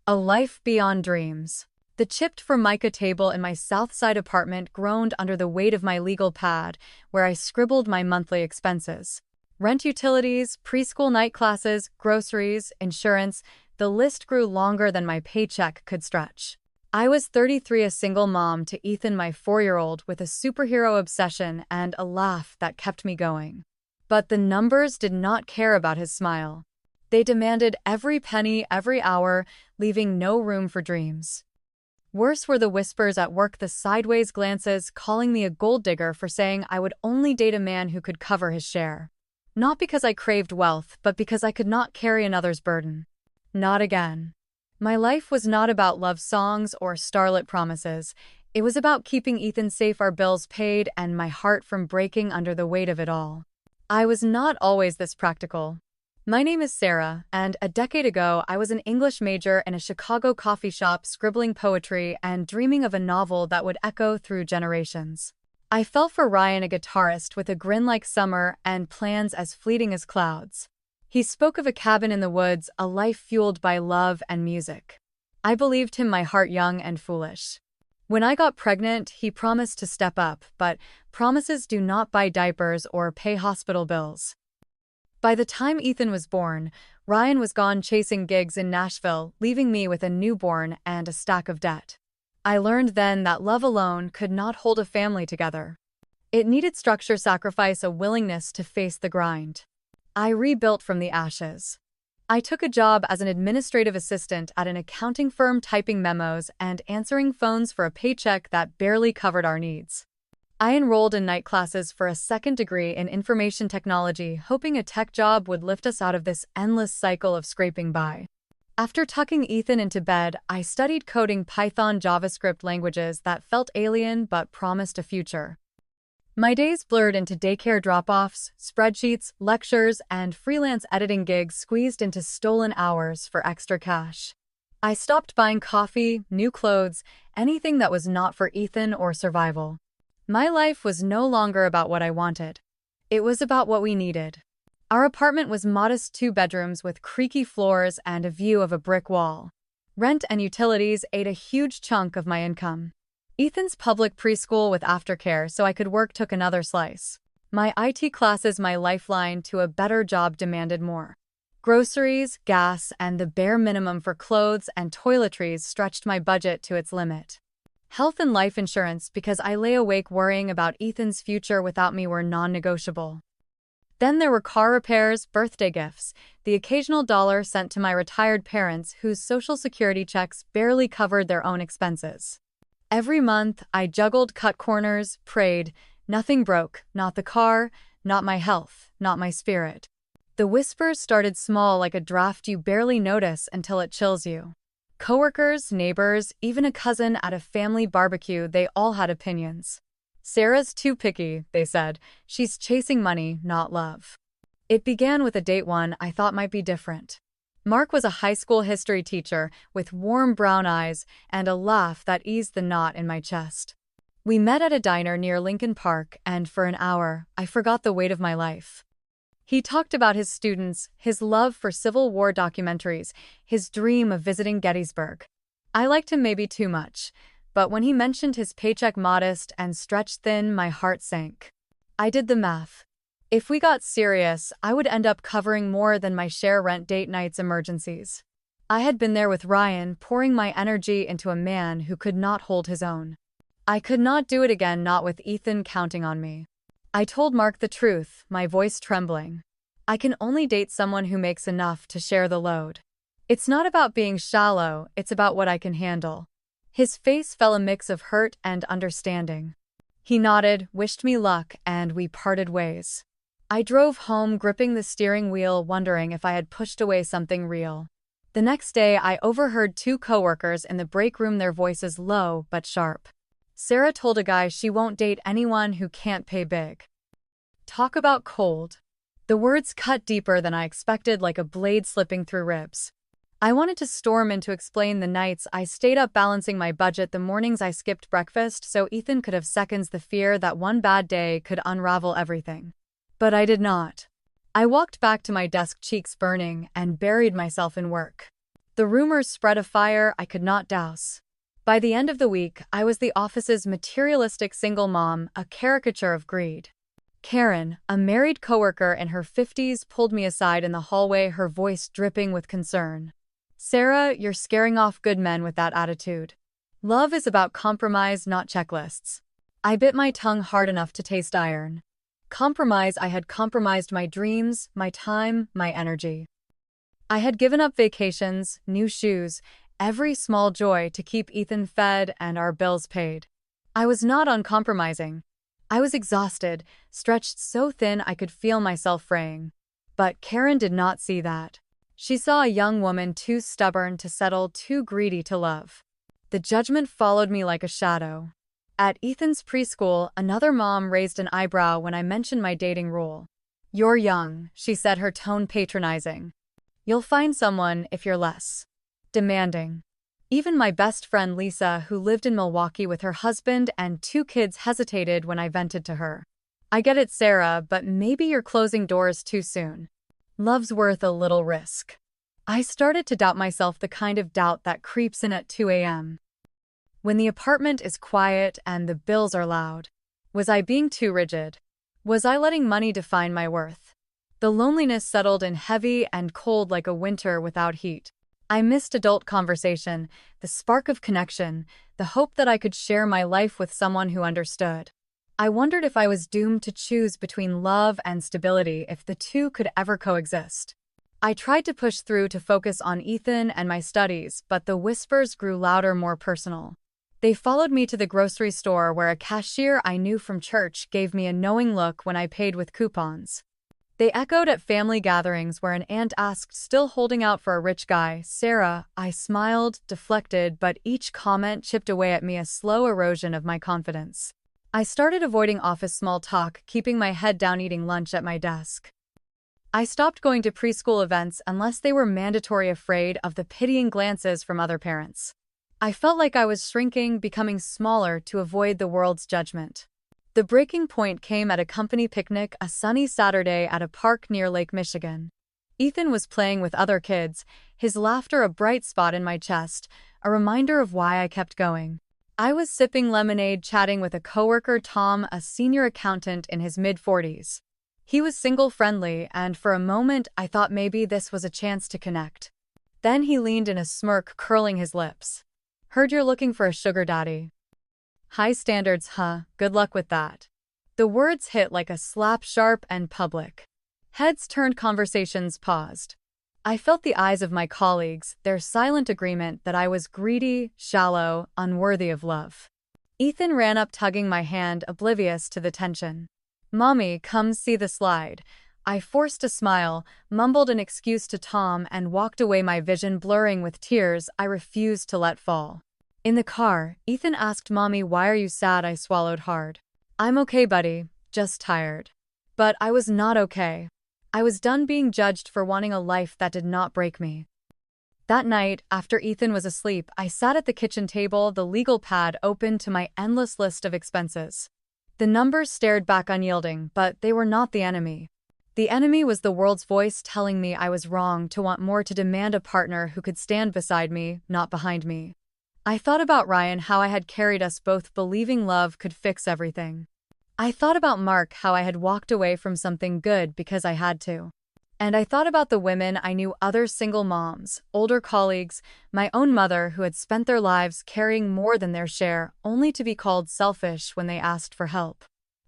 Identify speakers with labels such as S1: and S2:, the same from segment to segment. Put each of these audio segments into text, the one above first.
S1: A life beyond dreams. The chipped formica table in my South Side apartment groaned under the weight of my legal pad, where I scribbled my monthly expenses. Rent, utilities, preschool night classes, groceries, insurance, the list grew longer than my paycheck could stretch. I was 33, a single mom to Ethan, my 4-year-old, with a superhero obsession and a laugh that kept me going. But the numbers did not care about his smile. They demanded every penny, every hour, leaving no room for dreams. Worse were the whispers at work, the sideways glances, calling me a gold digger for saying I would only date a man who could cover his share. Not because I craved wealth, but because I could not carry another's burden. Not again. My life was not about love songs or starlit promises. It was about keeping Ethan safe, our bills paid, and my heart from breaking under the weight of it all. I was not always this practical. My name is Sarah, and a decade ago I was an English major in a Chicago coffee shop scribbling poetry and dreaming of a novel that would echo through generations. I fell for Ryan, a guitarist with a grin like summer and plans as fleeting as clouds. He spoke of a cabin in the woods, a life fueled by love and music. I believed him, my heart young and foolish. When I got pregnant, he promised to step up, but promises do not buy diapers or pay hospital bills. By the time Ethan was born, Ryan was gone chasing gigs in Nashville, leaving me with a newborn and a stack of debt. I learned then that love alone could not hold a family together. It needed structure, sacrifice, a willingness to face the grind. I rebuilt from the ashes. I took a job as an administrative assistant at an accounting firm, typing memos and answering phones for a paycheck that barely covered our needs. I enrolled in night classes for a second degree in information technology, hoping a tech job would lift us out of this endless cycle of scraping by. After tucking Ethan into bed, I studied coding, Python, JavaScript, languages that felt alien but promised a future. My days blurred into daycare drop-offs, spreadsheets, lectures, and freelance editing gigs squeezed into stolen hours for extra cash. I stopped buying coffee, new clothes, anything that was not for Ethan or survival. My life was no longer about what I wanted. It was about what we needed. Our apartment was modest, 2 bedrooms with creaky floors and a view of a brick wall. Rent and utilities ate a huge chunk of my income. Ethan's public preschool with aftercare so I could work took another slice. My IT classes, my lifeline to a better job, demanded more. Groceries, gas, and the bare minimum for clothes and toiletries stretched my budget to its limit. Health and life insurance, because I lay awake worrying about Ethan's future without me, were non-negotiable. Then there were car repairs, birthday gifts, the occasional dollar sent to my retired parents whose Social Security checks barely covered their own expenses. Every month, I juggled, cut corners, prayed. Nothing broke, not the car, not my health, not my spirit. The whispers started small, like a draft you barely notice until it chills you. Coworkers, neighbors, even a cousin at a family barbecue, they all had opinions. Sarah's too picky, they said. She's chasing money, not love. It began with a date one I thought might be different. Mark was a high school history teacher with warm brown eyes and a laugh that eased the knot in my chest. We met at a diner near Lincoln Park, and for an hour, I forgot the weight of my life. He talked about his students, his love for Civil War documentaries, his dream of visiting Gettysburg. I liked him maybe too much, but when he mentioned his paycheck, modest and stretched thin, my heart sank. I did the math. If we got serious, I would end up covering more than my share: rent, date nights, emergencies. I had been there with Ryan, pouring my energy into a man who could not hold his own. I could not do it again, not with Ethan counting on me. I told Mark the truth, my voice trembling. I can only date someone who makes enough to share the load. It's not about being shallow, it's about what I can handle. His face fell, a mix of hurt and understanding. He nodded, wished me luck, and we parted ways. I drove home, gripping the steering wheel, wondering if I had pushed away something real. The next day, I overheard 2 coworkers in the break room, their voices low but sharp. Sarah told a guy she won't date anyone who can't pay big. Talk about cold. The words cut deeper than I expected, like a blade slipping through ribs. I wanted to storm in to explain the nights I stayed up balancing my budget, the mornings I skipped breakfast so Ethan could have seconds, the fear that one bad day could unravel everything. But I did not. I walked back to my desk, cheeks burning, and buried myself in work. The rumors spread a fire I could not douse. By the end of the week, I was the office's materialistic single mom, a caricature of greed. Karen, a married coworker in her 50s, pulled me aside in the hallway, her voice dripping with concern. "Sarah, you're scaring off good men with that attitude. Love is about compromise, not checklists." I bit my tongue hard enough to taste iron. Compromise. I had compromised my dreams, my time, my energy. I had given up vacations, new shoes, every small joy to keep Ethan fed and our bills paid. I was not uncompromising. I was exhausted, stretched so thin I could feel myself fraying. But Karen did not see that. She saw a young woman too stubborn to settle, too greedy to love. The judgment followed me like a shadow. At Ethan's preschool, another mom raised an eyebrow when I mentioned my dating rule. "You're young," she said, her tone patronizing. "You'll find someone if you're less demanding." Even my best friend Lisa, who lived in Milwaukee with her husband and 2 kids, hesitated when I vented to her. "I get it, Sarah, but maybe you're closing doors too soon. Love's worth a little risk." I started to doubt myself, the kind of doubt that creeps in at 2 a.m. when the apartment is quiet and the bills are loud. Was I being too rigid? Was I letting money define my worth? The loneliness settled in, heavy and cold like a winter without heat. I missed adult conversation, the spark of connection, the hope that I could share my life with someone who understood. I wondered if I was doomed to choose between love and stability, if the two could ever coexist. I tried to push through, to focus on Ethan and my studies, but the whispers grew louder, more personal. They followed me to the grocery store, where a cashier I knew from church gave me a knowing look when I paid with coupons. They echoed at family gatherings, where an aunt asked, "Still holding out for a rich guy, Sarah?" I smiled, deflected, but each comment chipped away at me, a slow erosion of my confidence. I started avoiding office small talk, keeping my head down, eating lunch at my desk. I stopped going to preschool events unless they were mandatory, afraid of the pitying glances from other parents. I felt like I was shrinking, becoming smaller to avoid the world's judgment. The breaking point came at a company picnic, a sunny Saturday at a park near Lake Michigan. Ethan was playing with other kids, his laughter a bright spot in my chest, a reminder of why I kept going. I was sipping lemonade, chatting with a coworker, Tom, a senior accountant in his mid-40s. He was single-friendly, and for a moment I thought maybe this was a chance to connect. Then he leaned in, a smirk curling his lips. "Heard you're looking for a sugar daddy." "High standards, huh? Good luck with that." The words hit like a slap, sharp and public. Heads turned, conversations paused. I felt the eyes of my colleagues, their silent agreement that I was greedy, shallow, unworthy of love. Ethan ran up, tugging my hand, oblivious to the tension. "Mommy, come see the slide." I forced a smile, mumbled an excuse to Tom, and walked away, my vision blurring with tears I refused to let fall. In the car, Ethan asked, "Mommy, why are you sad?" I swallowed hard. "I'm okay, buddy, just tired." But I was not okay. I was done being judged for wanting a life that did not break me. That night, after Ethan was asleep, I sat at the kitchen table, the legal pad open to my endless list of expenses. The numbers stared back, unyielding, but they were not the enemy. The enemy was the world's voice telling me I was wrong to want more, to demand a partner who could stand beside me, not behind me. I thought about Ryan, how I had carried us both, believing love could fix everything. I thought about Mark, how I had walked away from something good because I had to. And I thought about the women I knew, other single moms, older colleagues, my own mother, who had spent their lives carrying more than their share, only to be called selfish when they asked for help.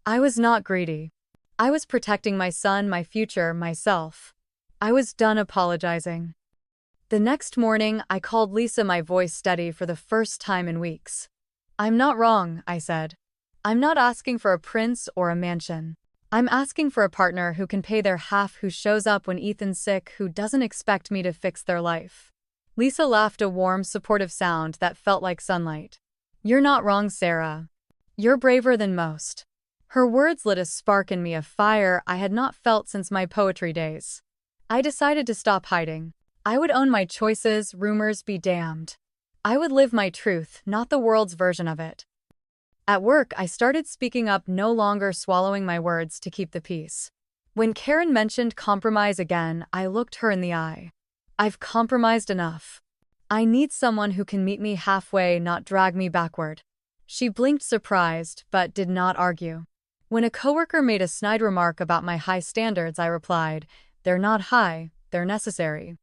S1: I was not greedy. I was protecting my son, my future, myself. I was done apologizing. The next morning, I called Lisa, my voice steady for the first time in weeks. "I'm not wrong," I said. "I'm not asking for a prince or a mansion. I'm asking for a partner who can pay their half, who shows up when Ethan's sick, who doesn't expect me to fix their life." Lisa laughed, a warm, supportive sound that felt like sunlight. "You're not wrong, Sarah. You're braver than most." Her words lit a spark in me, a fire I had not felt since my poetry days. I decided to stop hiding. I would own my choices, rumors be damned. I would live my truth, not the world's version of it. At work, I started speaking up, no longer swallowing my words to keep the peace. When Karen mentioned compromise again, I looked her in the eye. "I've compromised enough. I need someone who can meet me halfway, not drag me backward. She blinked surprised, but did not argue. When a coworker made a snide remark about my high standards, I replied, "They're not high, they're necessary.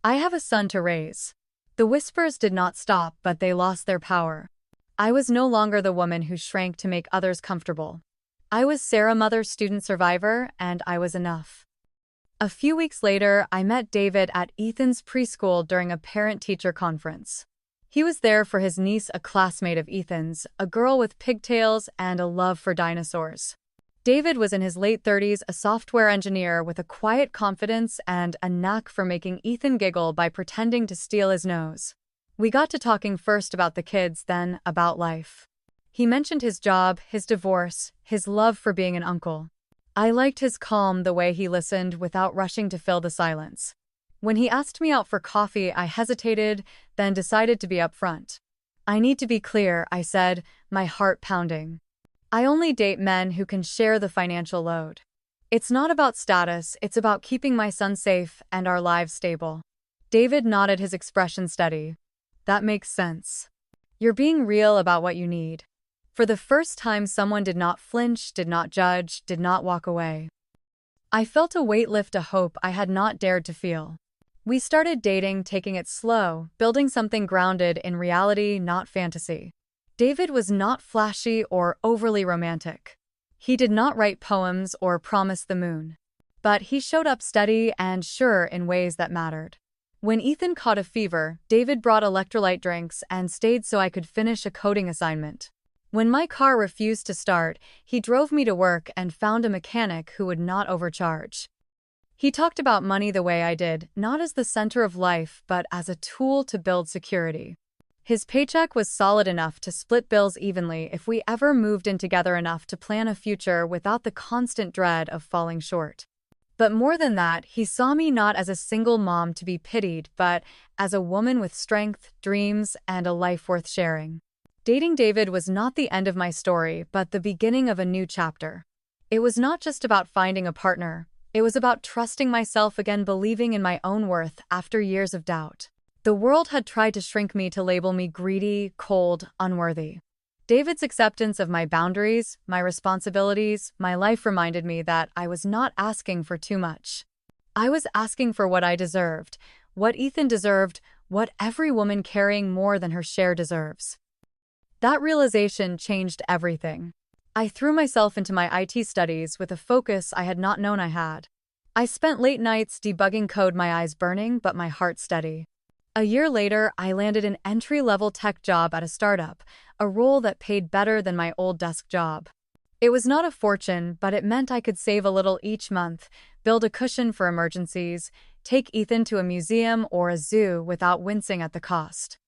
S1: I have a son to raise." The whispers did not stop, but they lost their power. I was no longer the woman who shrank to make others comfortable. I was Sarah, mother, student, survivor, and I was enough. A few weeks later, I met David at Ethan's preschool during a parent-teacher conference. He was there for his niece, a classmate of Ethan's, a girl with pigtails and a love for dinosaurs. David was in his late 30s, a software engineer with a quiet confidence and a knack for making Ethan giggle by pretending to steal his nose. We got to talking first about the kids, then about life. He mentioned his job, his divorce, his love for being an uncle. I liked his calm, the way he listened without rushing to fill the silence. When he asked me out for coffee, I hesitated, then decided to be upfront. "I need to be clear," I said, my heart pounding. "I only date men who can share the financial load. It's not about status, it's about keeping my son safe and our lives stable." David nodded, his expression steady. "That makes sense. You're being real about what you need." For the first time, someone did not flinch, did not judge, did not walk away. I felt a weight lift, a hope I had not dared to feel. We started dating, taking it slow, building something grounded in reality, not fantasy. David was not flashy or overly romantic. He did not write poems or promise the moon. But he showed up steady and sure in ways that mattered. When Ethan caught a fever, David brought electrolyte drinks and stayed so I could finish a coding assignment. When my car refused to start, he drove me to work and found a mechanic who would not overcharge. He talked about money the way I did, not as the center of life, but as a tool to build security. His paycheck was solid enough to split bills evenly if we ever moved in together, enough to plan a future without the constant dread of falling short. But more than that, he saw me not as a single mom to be pitied, but as a woman with strength, dreams, and a life worth sharing. Dating David was not the end of my story, but the beginning of a new chapter. It was not just about finding a partner. It was about trusting myself again, believing in my own worth after years of doubt. The world had tried to shrink me, to label me greedy, cold, unworthy. David's acceptance of my boundaries, my responsibilities, my life reminded me that I was not asking for too much. I was asking for what I deserved, what Ethan deserved, what every woman carrying more than her share deserves. That realization changed everything. I threw myself into my IT studies with a focus I had not known I had. I spent late nights debugging code, my eyes burning but my heart steady. A year later, I landed an entry-level tech job at a startup, a role that paid better than my old desk job. It was not a fortune, but it meant I could save a little each month, build a cushion for emergencies, take Ethan to a museum or a zoo without wincing at the cost.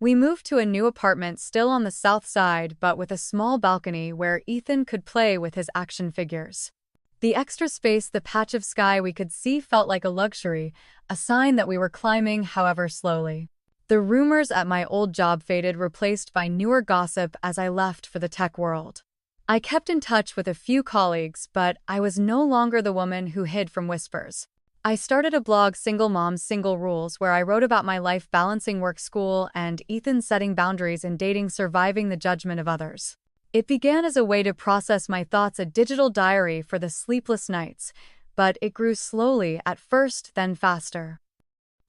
S1: We moved to a new apartment, still on the south side, but with a small balcony where Ethan could play with his action figures. The extra space, the patch of sky we could see, felt like a luxury, a sign that we were climbing, however slowly. The rumors at my old job faded, replaced by newer gossip as I left for the tech world. I kept in touch with a few colleagues, but I was no longer the woman who hid from whispers. I started a blog, Single Moms, Single Rules, where I wrote about my life balancing work, school, and Ethan setting boundaries in dating, surviving the judgment of others. It began as a way to process my thoughts, a digital diary for the sleepless nights, but it grew slowly, at first, then faster.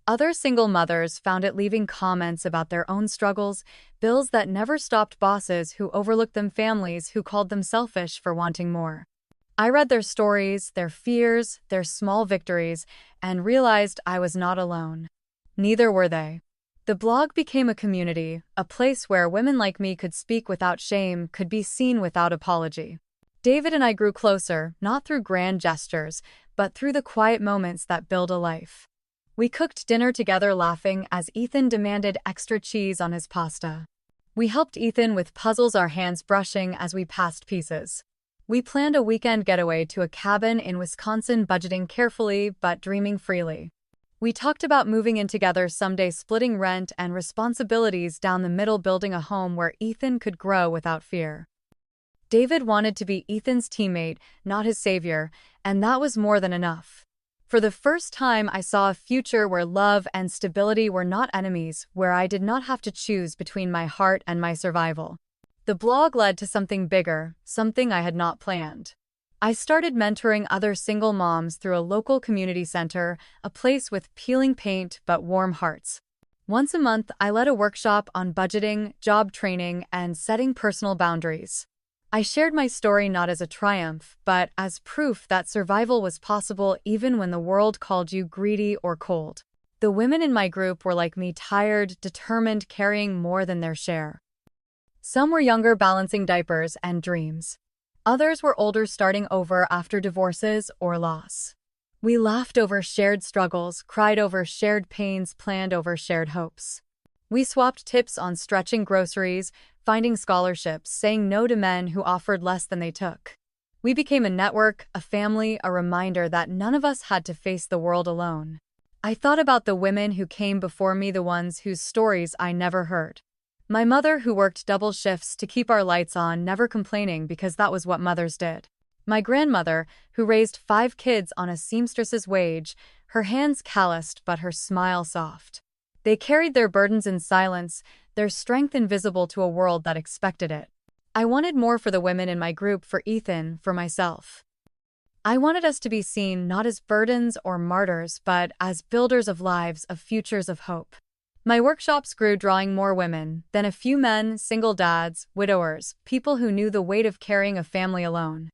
S1: Other single mothers found it, leaving comments about their own struggles, bills that never stopped, bosses who overlooked them, families who called them selfish for wanting more. I read their stories, their fears, their small victories, and realized I was not alone. Neither were they. The blog became a community, a place where women like me could speak without shame, could be seen without apology. David and I grew closer, not through grand gestures, but through the quiet moments that build a life. We cooked dinner together, laughing as Ethan demanded extra cheese on his pasta. We helped Ethan with puzzles, our hands brushing as we passed pieces. We planned a weekend getaway to a cabin in Wisconsin, budgeting carefully but dreaming freely. We talked about moving in together someday, splitting rent and responsibilities down the middle, building a home where Ethan could grow without fear. David wanted to be Ethan's teammate, not his savior, and that was more than enough. For the first time, I saw a future where love and stability were not enemies, where I did not have to choose between my heart and my survival. The blog led to something bigger, something I had not planned. I started mentoring other single moms through a local community center, a place with peeling paint but warm hearts. Once a month, I led a workshop on budgeting, job training, and setting personal boundaries. I shared my story not as a triumph, but as proof that survival was possible even when the world called you greedy or cold. The women in my group were like me, tired, determined, carrying more than their share. Some were younger, balancing diapers and dreams. Others were older, starting over after divorces or loss. We laughed over shared struggles, cried over shared pains, planned over shared hopes. We swapped tips on stretching groceries, finding scholarships, saying no to men who offered less than they took. We became a network, a family, a reminder that none of us had to face the world alone. I thought about the women who came before me, the ones whose stories I never heard. My mother, who worked double shifts to keep our lights on, never complaining because that was what mothers did. My grandmother, who raised 5 kids on a seamstress's wage, her hands calloused but her smile soft. They carried their burdens in silence, their strength invisible to a world that expected it. I wanted more for the women in my group, for Ethan, for myself. I wanted us to be seen not as burdens or martyrs, but as builders of lives, of futures of hope. My workshops grew, drawing more women, then a few men, single dads, widowers, people who knew the weight of carrying a family alone.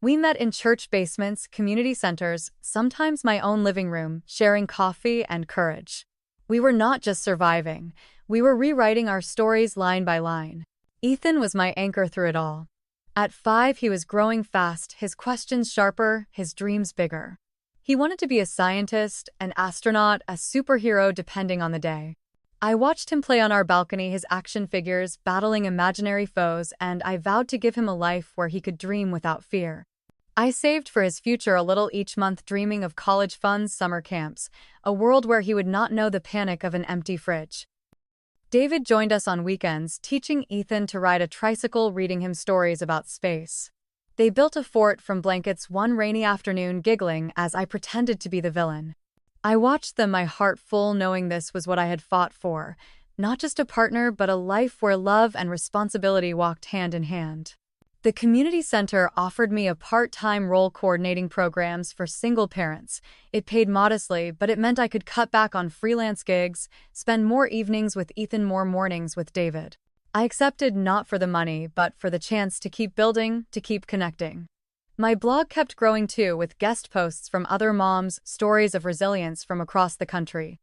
S1: We met in church basements, community centers, sometimes my own living room, sharing coffee and courage. We were not just surviving, we were rewriting our stories line by line. Ethan was my anchor through it all. At 5, he was growing fast, his questions sharper, his dreams bigger. He wanted to be a scientist, an astronaut, a superhero, depending on the day. I watched him play on our balcony, his action figures, battling imaginary foes, and I vowed to give him a life where he could dream without fear. I saved for his future a little each month, dreaming of college funds, summer camps, a world where he would not know the panic of an empty fridge. David joined us on weekends, teaching Ethan to ride a tricycle, reading him stories about space. They built a fort from blankets one rainy afternoon, giggling as I pretended to be the villain. I watched them, my heart full, knowing this was what I had fought for, not just a partner, but a life where love and responsibility walked hand in hand. The community center offered me a part-time role coordinating programs for single parents. It paid modestly, but it meant I could cut back on freelance gigs, spend more evenings with Ethan, more mornings with David. I accepted, not for the money, but for the chance to keep building, to keep connecting. My blog kept growing too, with guest posts from other moms, stories of resilience from across the country.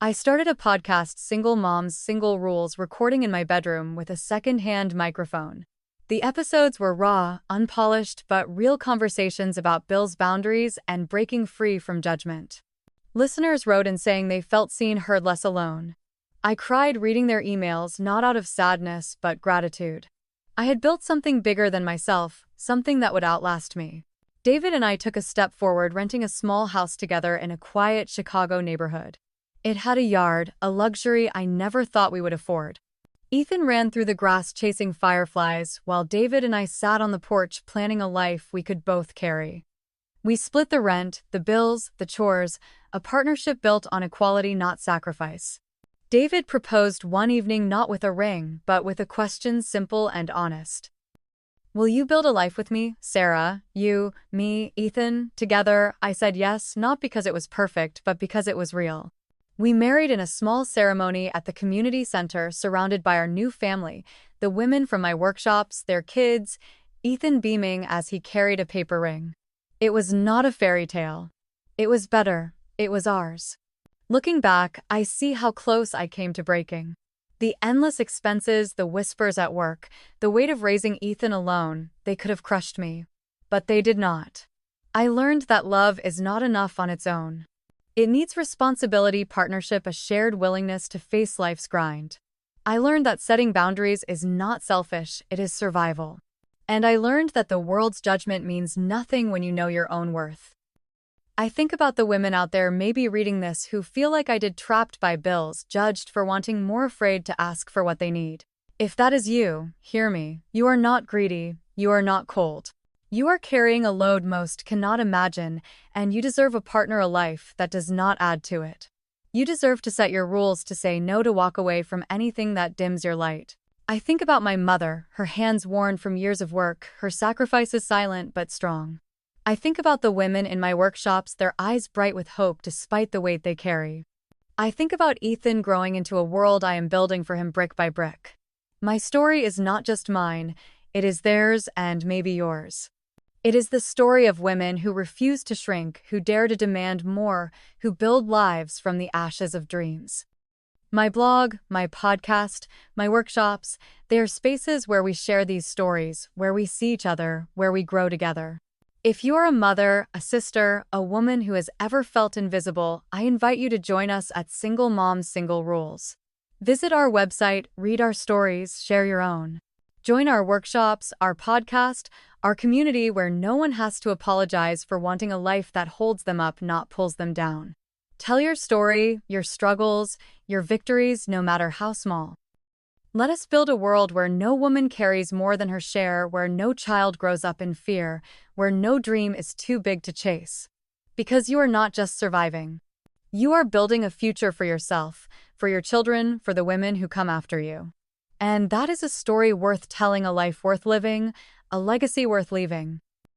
S1: I started a podcast, Single Moms, Single Rules, recording in my bedroom with a second-hand microphone. The episodes were raw, unpolished, but real conversations about bills, boundaries, and breaking free from judgment. Listeners wrote in saying they felt seen, heard, less alone. I cried reading their emails, not out of sadness, but gratitude. I had built something bigger than myself, something that would outlast me. David and I took a step forward, renting a small house together in a quiet Chicago neighborhood. It had a yard, a luxury I never thought we would afford. Ethan ran through the grass chasing fireflies, while David and I sat on the porch planning a life we could both carry. We split the rent, the bills, the chores, a partnership built on equality, not sacrifice. David proposed one evening, not with a ring, but with a question, simple and honest. Will you build a life with me, Sarah? You, me, Ethan, together? I said yes, not because it was perfect, but because it was real. We married in a small ceremony at the community center, surrounded by our new family, the women from my workshops, their kids, Ethan beaming as he carried a paper ring. It was not a fairy tale. It was better. It was ours. Looking back, I see how close I came to breaking. The endless expenses, the whispers at work, the weight of raising Ethan alone, they could have crushed me. But they did not. I learned that love is not enough on its own. It needs responsibility, partnership, a shared willingness to face life's grind. I learned that setting boundaries is not selfish, it is survival. And I learned that the world's judgment means nothing when you know your own worth. I think about the women out there maybe reading this who feel like I did, trapped by bills, judged for wanting more, afraid to ask for what they need. If that is you, hear me. You are not greedy. You are not cold. You are carrying a load most cannot imagine, and you deserve a partner, a life that does not add to it. You deserve to set your rules, to say no, to walk away from anything that dims your light. I think about my mother, her hands worn from years of work, her sacrifices silent but strong. I think about the women in my workshops, their eyes bright with hope despite the weight they carry. I think about Ethan growing into a world I am building for him brick by brick. My story is not just mine, it is theirs and maybe yours. It is the story of women who refuse to shrink, who dare to demand more, who build lives from the ashes of dreams. My blog, my podcast, my workshops, they are spaces where we share these stories, where we see each other, where we grow together. If you are a mother, a sister, a woman who has ever felt invisible, I invite you to join us at Single Moms Single Rules. Visit our website, read our stories, share your own. Join our workshops, our podcast, our community where no one has to apologize for wanting a life that holds them up, not pulls them down. Tell your story, your struggles, your victories, no matter how small. Let us build a world where no woman carries more than her share, where no child grows up in fear, where no dream is too big to chase. Because you are not just surviving. You are building a future for yourself, for your children, for the women who come after you. And that is a story worth telling, a life worth living, a legacy worth leaving.